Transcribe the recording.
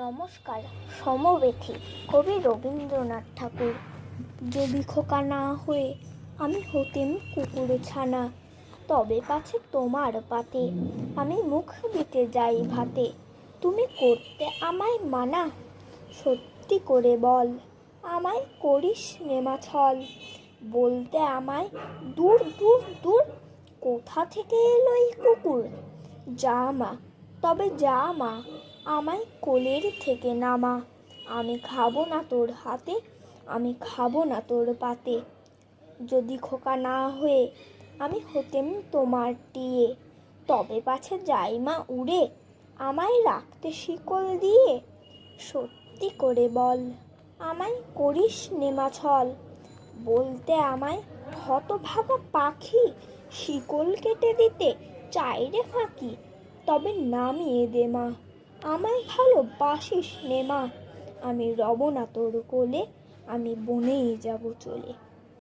নমস্কার। সমবেথী কবি রবীন্দ্রনাথ ঠাকুর। যদি খোকা না হয়ে আমি হতেম কুকুরে ছানা, তবে পাছে তোমার পাতে আমি মুখ দিতে যাই ভাতে। তুমি করতে আমায় মানা, সত্যি করে বল, আমায় করিস নেমা ছল। বলতে আমায় দূর দূর দূর, কোথা থেকে এলো এই কুকুর। যা মা, তবে যা মা, আমায় কোলের থেকে নামা। আমি খাবো না তোর হাতে, আমি খাবো না তোর পাতে। যদি খোকা না হয়ে আমি হতেম তোমার টিয়ে, তবে পাছে যাই মা উড়ে, আমায় রাখতে শিকল দিয়ে। সত্যি করে বল, আমায় করিস নেমা ছল। বলতে আমায় হতভাগা পাখি, শিকল কেটে দিতে চাই রে ফাঁকি। তবে নামিয়ে দে মা, আমায় ভালোবাসিস নে মা। আমি রব না তোর কোলে, আমি বনেই যাব চলে।